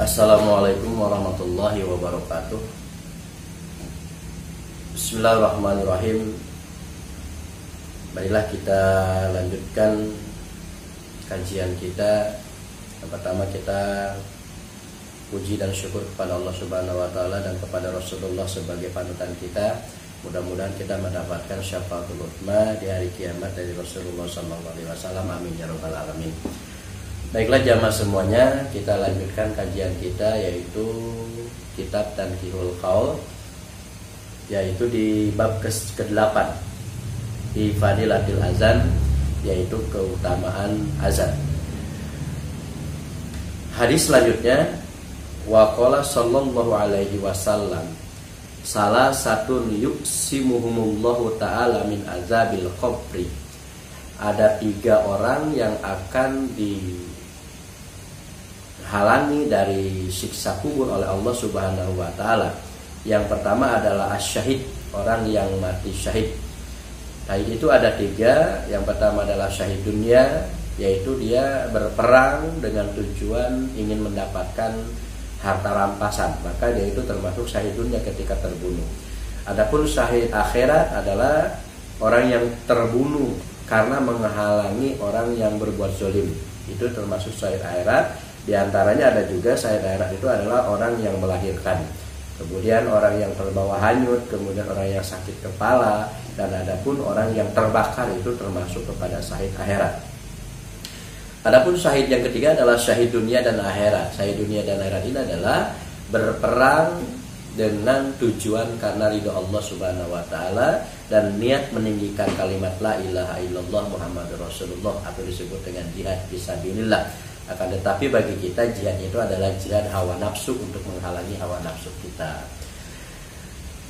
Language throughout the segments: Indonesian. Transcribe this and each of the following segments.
Assalamualaikum warahmatullahi wabarakatuh. Bismillahirrahmanirrahim. Marilah kita lanjutkan kajian kita. Yang pertama kita puji dan syukur kepada Allah Subhanahu wa taala dan kepada Rasulullah sebagai panutan kita. Mudah-mudahan kita mendapatkan syafaatul utsma di hari kiamat dari Rasulullah sallallahu alaihi wasallam. Amin ya rabbal alamin. Baiklah jamaah semuanya, kita lanjutkan kajian kita yaitu kitab Tanqihul Qaul, yaitu di bab ke-8 di Fadilatil Azan, yaitu keutamaan azan. Hadis selanjutnya, wa qala sallallahu alaihi wasallam, salah satun yuksimuhumullahu ta'ala min azabil qabri. Ada 3 orang yang akan dihalangi dari siksa kubur oleh Allah Subhanahu wa taala. Yang pertama adalah asyahid, orang yang mati syahid. Syahid itu ada 3. Yang pertama adalah syahid dunia, yaitu dia berperang dengan tujuan ingin mendapatkan harta rampasan, maka dia itu termasuk syahid dunia ketika terbunuh. Adapun syahid akhirat adalah orang yang terbunuh karena menghalangi orang yang berbuat zalim, itu termasuk syahid akhirat. Di antaranya ada juga syahid akhirat itu adalah orang yang melahirkan, kemudian orang yang terbawa hanyut, kemudian orang yang sakit kepala, dan adapun orang yang terbakar itu termasuk kepada syahid akhirat. Adapun syahid yang ketiga adalah syahid dunia dan akhirat. Syahid dunia dan akhirat ini adalah berperang dengan tujuan karena ridho Allah Subhanahu wa taala dan niat meninggikan kalimat la ilaha illallah Muhammadur Rasulullah, atau disebut dengan jihad fisabilillah. Akan tetapi bagi kita jihad itu adalah jihad hawa nafsu, untuk menghalangi hawa nafsu kita.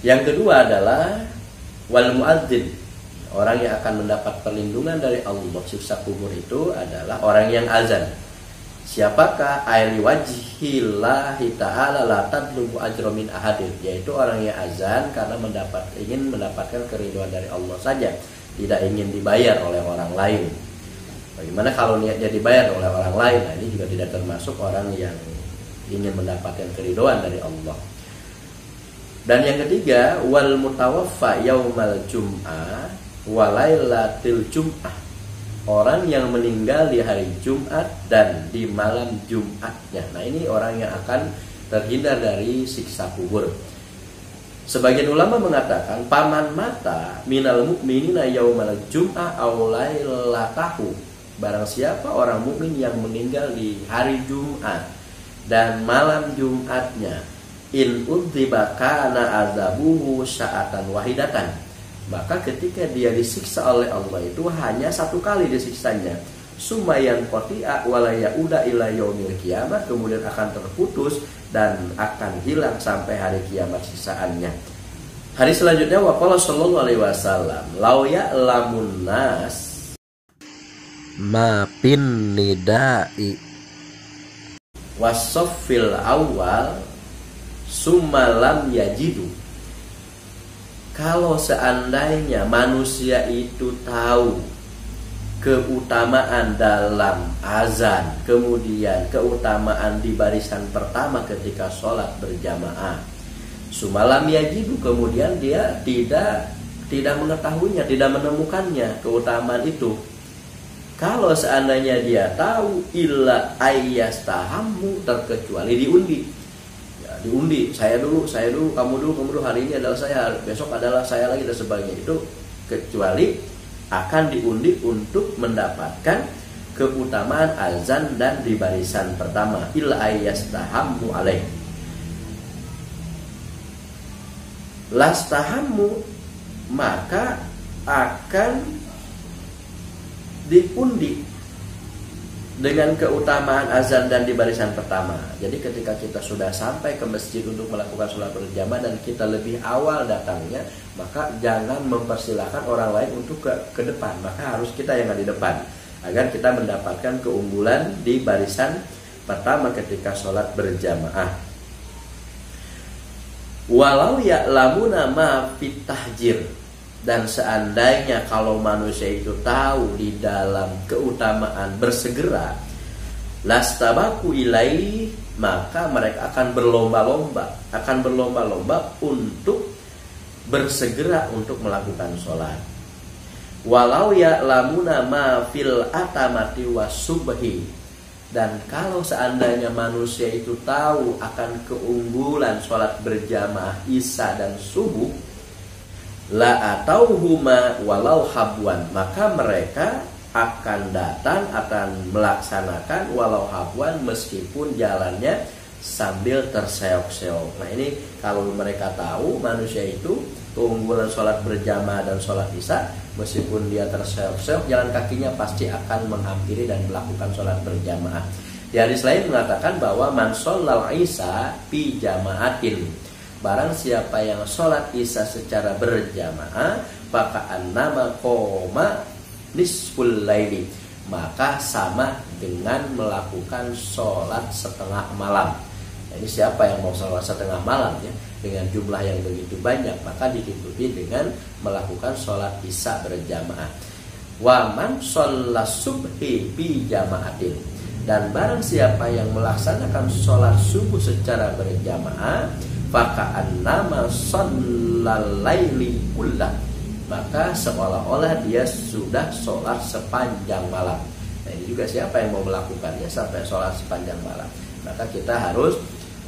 Yang kedua adalah wal muadzin, orang yang akan mendapat perlindungan dari Allah siksa kubur itu adalah orang yang azan. Siapakah? Aili wajhillahi ta'ala la tadlubu ajra min ahadin, yaitu orang yang azan karena ingin mendapatkan keridhaan dari Allah saja, tidak ingin dibayar oleh orang lain. Bagaimana kalau niatnya dibayar oleh orang lain? Nah, ini juga tidak termasuk orang yang ingin mendapatkan keridhaan dari Allah. Dan yang ketiga, wal mutawaffa yaumal jum'ah walailatil jum'ah, orang yang meninggal di hari Jumat dan di malam Jumatnya. Nah, ini orang yang akan terhindar dari siksa kubur. Sebagian ulama mengatakan paman mata minal mu'minina yaumal jum'ah aw lailatahu, barang siapa orang mukmin yang meninggal di hari Jumat dan malam Jumatnya, in udziba kana azabuhu sa'atan wahidatan, maka ketika dia disiksa oleh Allah itu hanya 1 kali disiksanya. Sumayan qati'a wala yauda ila yaumil kiamat, kemudian akan terputus dan akan hilang sampai hari kiamat sisaannya. Hari selanjutnya waqala sallallahu alaihi wasallam, law ya'lamun nas ma pin nidai wasoffil awal summa lam yajidu. Kalau seandainya manusia itu tahu keutamaan dalam azan, kemudian keutamaan di barisan pertama ketika sholat berjamaah, sumalam yajidu, kemudian dia tidak mengetahuinya, tidak menemukannya keutamaan itu. Kalau seandainya dia tahu, illa ayyastahammu, terkecuali diundi. Diundi, saya dulu, kamu dulu, hari ini adalah saya, besok adalah saya lagi dan sebagainya. Itu kecuali akan diundi untuk mendapatkan keutamaan azan dan di barisan pertama, illa ayyastahammu alaih. Lastahammu, maka akan diundi dengan keutamaan azan dan di barisan pertama. Jadi ketika kita sudah sampai ke masjid untuk melakukan sholat berjamaah dan kita lebih awal datangnya, maka jangan mempersilahkan orang lain untuk ke depan, maka harus kita yang di depan agar kita mendapatkan keunggulan di barisan pertama ketika sholat berjamaah. Walau ya'lamuna ma fit tahjir, dan seandainya kalau manusia itu tahu di dalam keutamaan bersegera, lastabaku ilaihi, maka mereka akan berlomba-lomba untuk bersegera untuk melakukan sholat. Walau ya'lamuna ma fil atamati wasubhi, dan kalau seandainya manusia itu tahu akan keunggulan sholat berjamaah isya dan subuh, la atauhuma walau habwan, maka mereka akan datang, akan melaksanakan walau habwan, meskipun jalannya sambil terseok-seok. Nah ini kalau mereka tahu manusia itu keunggulan sholat berjamaah dan sholat isya, meskipun dia terseok-seok, jalan kakinya pasti akan menghampiri dan melakukan sholat berjamaah. Di hadis lain mengatakan bahwa man sholal isya fi jama'atin, barang siapa yang sholat isya secara berjamaah, faka'annama qoma nisful laili, maka sama dengan melakukan sholat setengah malam. Nah, ini siapa yang mau sholat setengah malam ya, dengan jumlah yang begitu banyak, maka diikuti dengan melakukan sholat isya berjamaah. Wa man sholat subhi bi jama'atin, dan barang siapa yang melaksanakan sholat subuh secara berjamaah, faka'annama shallal laili kullah, maka seolah-olah dia sudah sholat sepanjang malam. Nah ini juga siapa yang mau melakukannya sampai sholat sepanjang malam, maka kita harus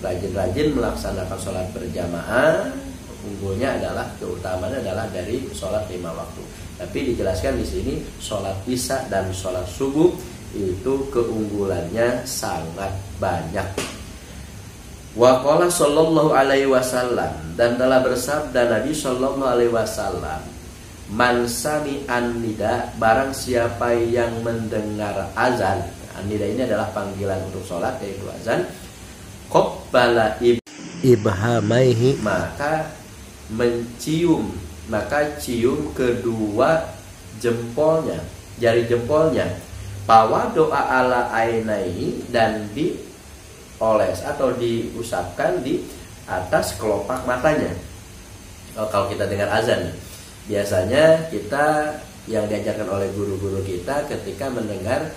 rajin-rajin melaksanakan sholat berjamaah. Unggulnya adalah, keutamaannya adalah dari sholat 5 waktu. Tapi dijelaskan di sini sholat isya dan sholat subuh itu keunggulannya sangat banyak. Wa qala sallallahu alaihi wasallam, dan telah bersabda Nabi sallallahu alaihi wasallam, man sami an-nida, barang siapa yang mendengar azan. An-nida ini adalah panggilan untuk sholat, yaitu azan. Qabbala ibhamaihi, maka cium kedua jempolnya, jari jempolnya. Bawa doa ala ainaihi, dan dioles atau diusapkan di atas kelopak matanya. Kalau kita dengar azan, biasanya kita yang diajarkan oleh guru-guru kita ketika mendengar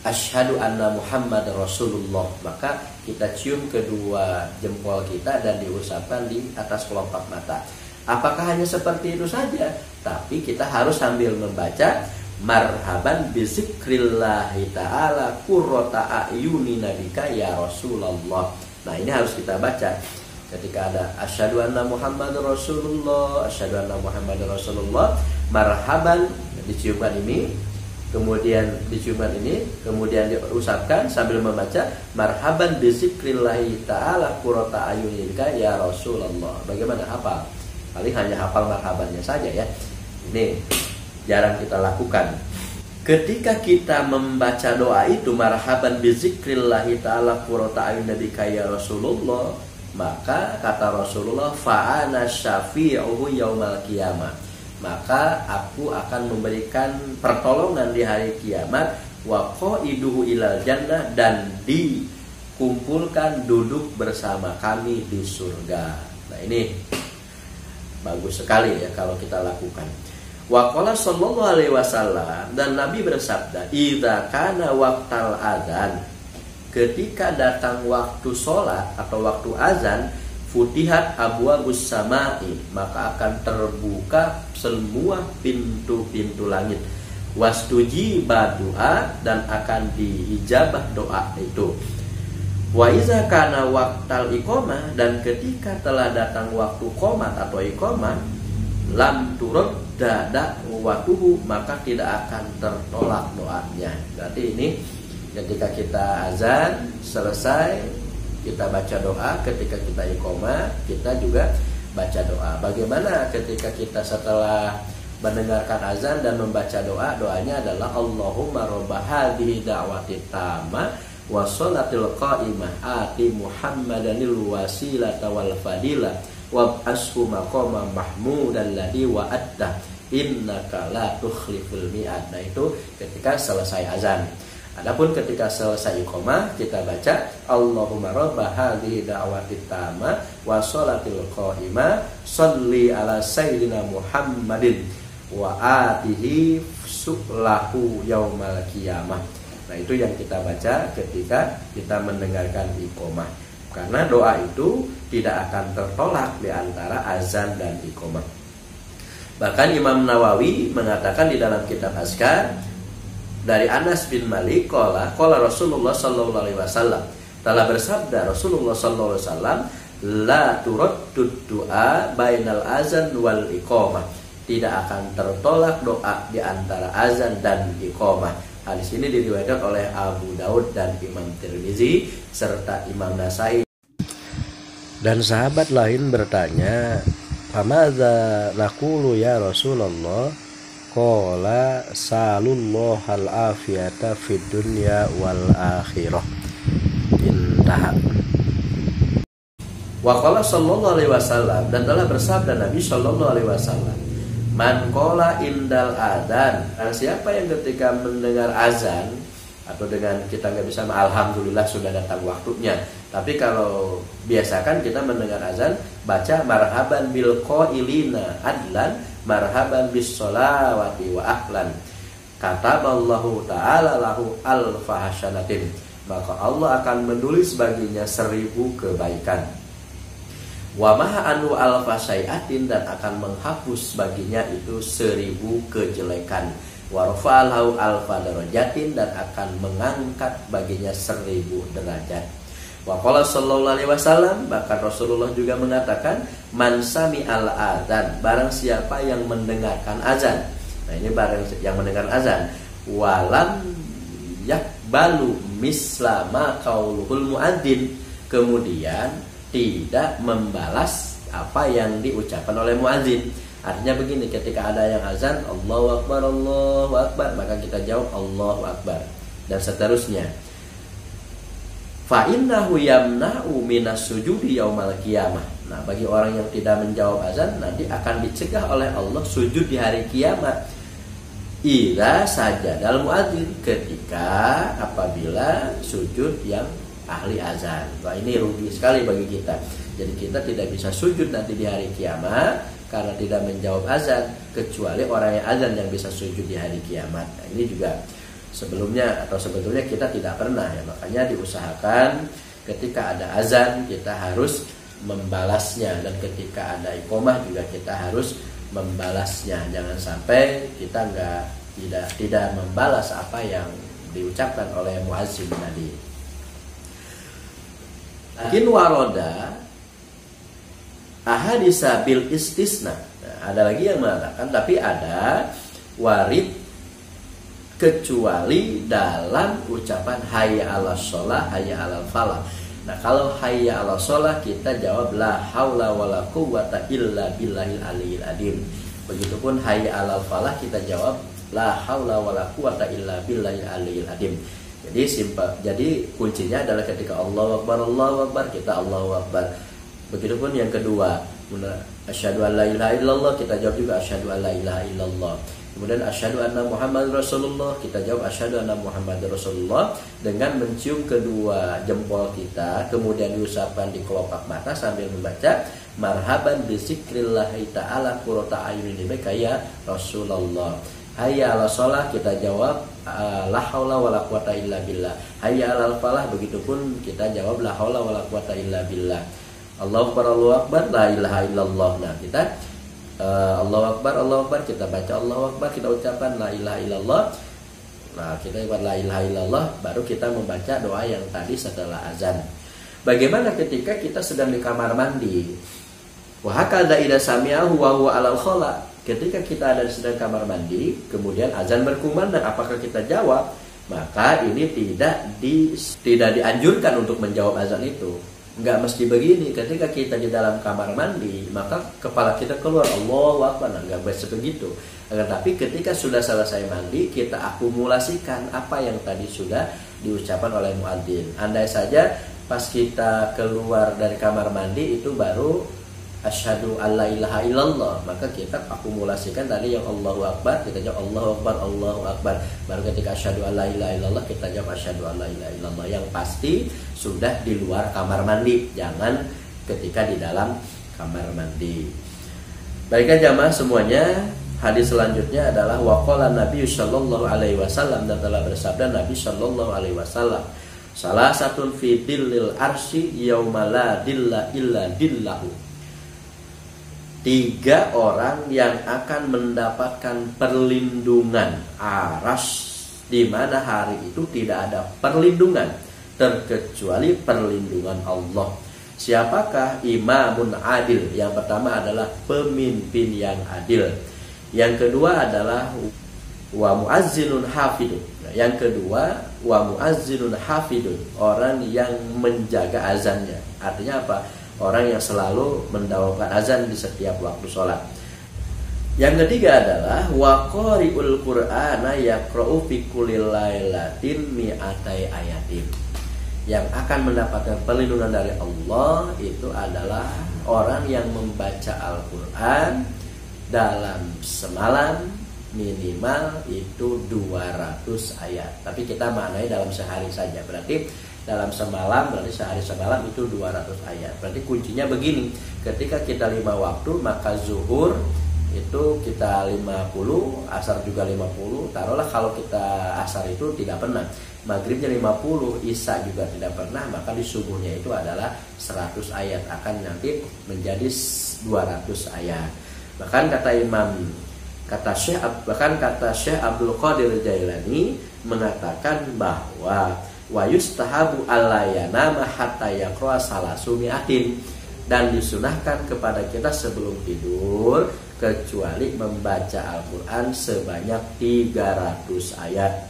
asyhadu anna Muhammad Rasulullah, maka kita cium kedua jempol kita dan diusapkan di atas kelopak mata. Apakah hanya seperti itu saja? Tapi kita harus sambil membaca marhaban bizikrillahi ta'ala qurrata ayuni nabika ya Rasulullah. Nah ini harus kita baca ketika ada asyhadu anna Muhammad Rasulullah, asyhadu anna Muhammad Rasulullah, marhaban, diciumkan ini, kemudian diciumkan ini, kemudian diusapkan sambil membaca marhaban bizikrillahi ta'ala qurrata ayuni nabika ya Rasulullah. Bagaimana hafal? Paling hanya hafal marhabannya saja ya. Ini jarang kita lakukan. Ketika kita membaca doa itu marhaban bizikrillahi ta'ala qurrata ayuni nabika ya Rasulullah, maka kata Rasulullah, fa'ana syafi'uhu yaumal qiyamah, maka aku akan memberikan pertolongan di hari kiamat, wa qaiduhu ilal jannah, dan dikumpulkan duduk bersama kami di surga. Nah ini bagus sekali ya kalau kita lakukan. Wa qala sallallahu alaihi wasallam, dan Nabi bersabda, idza kana waqtal adzan, ketika datang waktu sholat atau waktu azan, futihat abwabus samai, maka akan terbuka semua pintu-pintu langit. Wastujiba doa, dan akan diijabah doa itu. Wa iza kana waqtal iqamah, dan ketika telah datang waktu qomat atau iqamah, lam turad da'watuhu, maka tidak akan tertolak doanya. Berarti ini ketika kita azan selesai, kita baca doa. Ketika kita iqamah, kita juga baca doa. Bagaimana ketika kita setelah mendengarkan azan dan membaca doa? Doanya adalah Allahumma robba hadhihi da'wati tamma wa sholatil qa'imah ati Muhammadanil wasilata wal fadilah wa ashu maqama mahmudan ladhi wa adda innaka la tukhliful mi'ad. Nah itu ketika selesai azan. Adapun ketika selesai iqamah, kita baca Allahumma robba hadhihi da'wati tamma wa sholatil qa'imah sholli ala sayyidina Muhammadin wa atihi su'lahu yaumal qiyamah. Nah, itu yang kita baca ketika kita mendengarkan iqomah. Karena doa itu tidak akan tertolak di antara azan dan iqomah. Bahkan Imam Nawawi mengatakan di dalam kitab Azkar dari Anas bin Malik qala Rasulullah sallallahu alaihi wasallam, telah bersabda Rasulullah sallallahu alaihi wasallam, la turaddud du'a bainal azan wal iqomah. Tidak akan tertolak doa di antara azan dan iqomah. Hadis ini diriwayatkan oleh Abu Daud dan Imam Tirmizi serta Imam Nasai. Dan sahabat lain bertanya, "Famadza naqulu ya Rasulullah?" Qala salullohal afiyata fid dunya wal akhirah. Intaha. Wa qala sallallahu alaihi wasallam, dan telah bersabda Nabi sallallahu alaihi wasallam, man qala indal adzan, siapa yang ketika mendengar azan, atau dengan kita nggak bisa alhamdulillah sudah datang waktunya, tapi kalau biasakan kita mendengar azan baca marhaban bil qailina adlan marhaban bis sholawati wa ahlan kataballahu ta'ala lahu alfa hasanatin, maka Allah akan menulis baginya 1000 kebaikan. Wa maha anu alfa sayatin, dan akan menghapus baginya itu 1000 kejelekan. Wa rafa'alahu alfa darajatin, dan akan mengangkat baginya 1000 derajat. Wa qala sallallahu alaihi wasallam, bahkan Rasulullah juga mengatakan, man sami al adzan, barang siapa yang mendengarkan azan. Nah, ini barang yang mendengar azan, walam yakbalu mislama qauluhul muadzin, kemudian tidak membalas apa yang diucapkan oleh muadzin. Artinya begini, ketika ada yang azan Allahu Akbar, Allahu Akbar, maka kita jawab Allahu Akbar, dan seterusnya. Fa innahu yamna'u minas sujudi yaumal qiyamah. Nah, bagi orang yang tidak menjawab azan, nanti akan dicegah oleh Allah sujud di hari kiamat. Idza sajadal muadzin, ketika apabila sujud yang ahli azan. Wah, ini rugi sekali bagi kita. Jadi kita tidak bisa sujud nanti di hari kiamat karena tidak menjawab azan, kecuali orang yang azan yang bisa sujud di hari kiamat. Nah, ini juga sebelumnya atau sebetulnya kita tidak pernah ya, makanya diusahakan ketika ada azan kita harus membalasnya, dan ketika ada iqomah juga kita harus membalasnya. Jangan sampai kita tidak membalas apa yang diucapkan oleh muazzin tadi. Lakin waroda ahadisa bil istisna. Nah, ada lagi yang mengatakan tapi ada warid kecuali dalam ucapan hayya 'alas shalah, hayya 'alal falah. Nah, kalau hayya 'alas shalah kita jawab la haula wala quwwata illa billahil aliyil adim. Begitupun hayya 'alal falah kita jawab la haula wala quwwata illa billahil aliyil adim. Jadi simpel. Jadi kuncinya adalah ketika Allahu Akbar kita Allahu Akbar. Begitupun yang kedua, asyhadu an la ilaha illallah kita jawab juga asyhadu an la ilaha illallah. Kemudian asyhadu anna Muhammad Rasulullah kita jawab asyhadu anna Muhammad Rasulullah dengan mencium kedua jempol kita, kemudian diusapkan di kelopak mata sambil membaca marhaban bi zikrillahi ta'ala qurrata ayunin bika ya Rasulullah. Hayya 'alas shalah kita jawab la haula wala quwata illa billah. Hayya 'alal falah begitupun kita jawab la haula wala quwata illa billah. Allahu Akbar la ilaha illallah. Nah, kita Allahu Akbar kita baca Allahu Akbar, kita ucapkan la ilaha illallah. Nah, kita buat la ilaha illallah baru kita membaca doa yang tadi setelah azan. Bagaimana ketika kita sedang di kamar mandi? Wa hakadza idza sami'ahu wa huwa 'alal khala. Ketika kita ada di sedang kamar mandi, kemudian azan berkumandang, apakah kita jawab? Maka ini tidak dianjurkan untuk menjawab azan itu. Enggak mesti begini. Ketika kita di dalam kamar mandi, maka kepala kita keluar Allahu Akbar. Nah, enggak bisa begitu. Tapi ketika sudah selesai mandi, kita akumulasikan apa yang tadi sudah diucapkan oleh muadzin. Andai saja pas kita keluar dari kamar mandi itu baru asyhadu alla ilaha illallah, maka kita akumulasikan tadi yang Allahu Akbar, kita jawab Allahu Akbar. Baru ketika asyhadu alla ilaha illallah kita jawab asyhadu alla ilaha illallah. Yang pasti sudah di luar kamar mandi, jangan ketika di dalam kamar mandi. Baiklah jamaah semuanya, Hadis selanjutnya adalah waqala Nabi sallallahu alaihi wasallam, dan telah bersabda Nabi sallallahu alaihi wasallam, salah satu fi dillil arsy yauma la dilla illa dillahu. 3 orang yang akan mendapatkan perlindungan aras, di mana hari itu tidak ada perlindungan terkecuali perlindungan Allah. Siapakah? Imamun adil. Yang pertama adalah pemimpin yang adil. Yang kedua adalah wa muazzinun hafidun. Yang kedua wa muazzinun hafidun, orang yang menjaga azannya. Artinya apa? Orang yang selalu mendawamkan azan di setiap waktu sholat. Yang ketiga adalah wa qari'ul qur'ana yaqra'u fi kulli lailatin mi'atai ayatin. Yang akan mendapatkan perlindungan dari Allah itu adalah orang yang membaca Al-Quran dalam semalam minimal itu 200 ayat. Tapi kita maknai dalam sehari saja. Berarti dalam semalam, berarti sehari semalam itu 200 ayat. Berarti kuncinya begini, ketika kita 5 waktu, maka zuhur itu kita 50, asar juga 50. Taruhlah kalau kita asar itu tidak pernah, maghribnya 50, isya juga tidak pernah, maka di subuhnya itu adalah 100 ayat, akan nanti menjadi 200 ayat. Bahkan kata Syekh Abdul Qadir Jailani mengatakan bahwa wa yustahabu allayanama hatta yaqra salasumi'atin, dan disunahkan kepada kita sebelum tidur kecuali membaca Al-Quran sebanyak 300 ayat.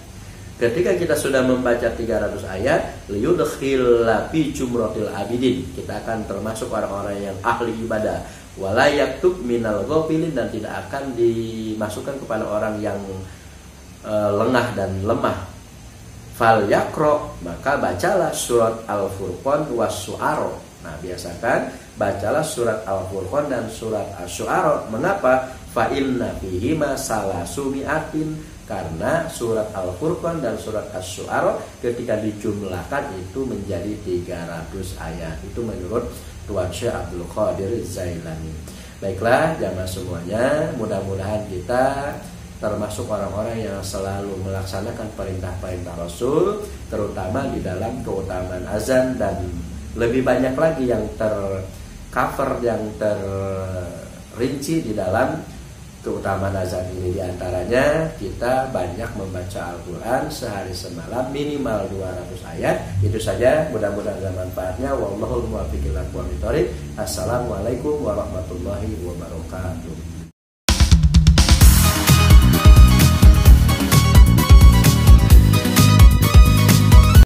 Ketika kita sudah membaca 300 ayat, liyudkhil fi jumratil abidin, kita akan termasuk orang-orang yang ahli ibadah. Wala yaktub minal ghafilin, dan tidak akan dimasukkan kepada orang yang lengah dan lemah. Fal yaqra, maka bacalah surat Al-Furqan was Syu'ara. Nah, biasakan bacalah surat Al-Furqan dan surat Asy-Syu'ara. Mengapa? Fa inna fihima salasumi'atin, karena surat Al-Furqan dan surat Asy-Syu'ara ketika dijumlahkan itu menjadi 300 ayat. Itu menurut Tuan Syekh Abdul Qadir Jailani. Baiklah jamaah semuanya, mudah-mudahan kita termasuk orang-orang yang selalu melaksanakan perintah-perintah Rasul, terutama di dalam keutamaan azan, dan lebih banyak lagi yang tercover, yang terinci di dalam keutamaan azan ini. Di antaranya kita banyak membaca Al-Quran sehari semalam minimal 200 ayat. Itu saja, mudah-mudahan ada manfaatnya. Wallahul muwaffiq ila aqwamit thoriq. Assalamualaikum warahmatullahi wabarakatuh.